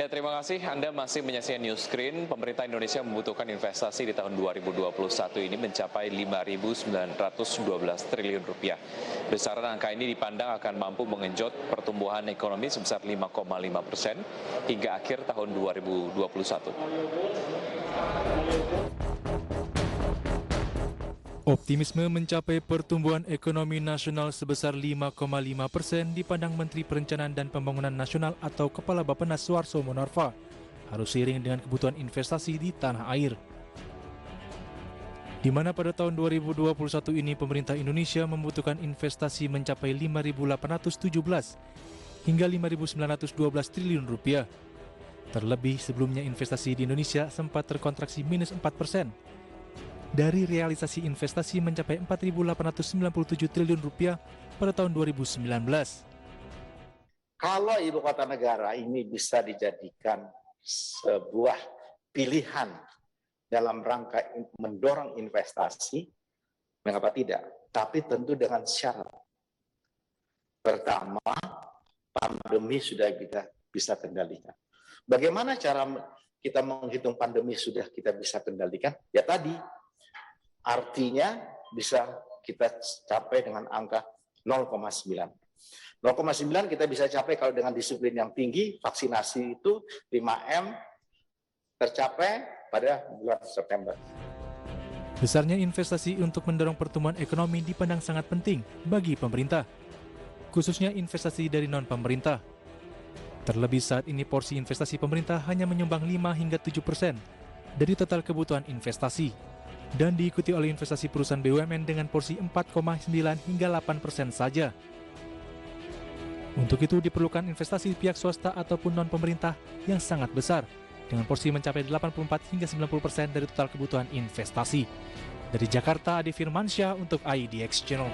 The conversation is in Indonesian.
terima kasih. Anda masih menyaksikan News Screen. Pemerintah Indonesia membutuhkan investasi di tahun 2021 ini mencapai 5.912 triliun rupiah. Besaran angka ini dipandang akan mampu mengenjot pertumbuhan ekonomi sebesar 5,5% hingga akhir tahun 2021. Optimisme mencapai pertumbuhan ekonomi nasional sebesar 5,5% dipandang Menteri Perencanaan dan Pembangunan Nasional atau Kepala Bappenas Suharto Monarva harus seiring dengan kebutuhan investasi di tanah air. Di mana pada tahun 2021 ini pemerintah Indonesia membutuhkan investasi mencapai 5.817 hingga 5.912 triliun rupiah. Terlebih sebelumnya investasi di Indonesia sempat terkontraksi minus 4%. Dari realisasi investasi mencapai 4.897 triliun rupiah pada tahun 2019. Kalau ibu kota negara ini bisa dijadikan sebuah pilihan dalam rangka mendorong investasi, mengapa tidak? Tapi tentu dengan syarat. Pertama, pandemi sudah kita bisa kendalikan. Bagaimana cara kita menghitung pandemi sudah kita bisa kendalikan? Ya tadi, artinya bisa kita capai dengan angka 0,9. 0,9 kita bisa capai kalau dengan disiplin yang tinggi, vaksinasi itu 5M tercapai pada bulan September. Besarnya investasi untuk mendorong pertumbuhan ekonomi dipandang sangat penting bagi pemerintah, khususnya investasi dari non-pemerintah. Terlebih saat ini porsi investasi pemerintah hanya menyumbang 5 hingga 7% dari total kebutuhan investasi, dan diikuti oleh investasi perusahaan BUMN dengan porsi 4,9 hingga 8% saja. Untuk itu diperlukan investasi pihak swasta ataupun non-pemerintah yang sangat besar, dengan porsi mencapai 84 hingga 90% dari total kebutuhan investasi. Dari Jakarta, Adi Firmansyah untuk IDX Channel.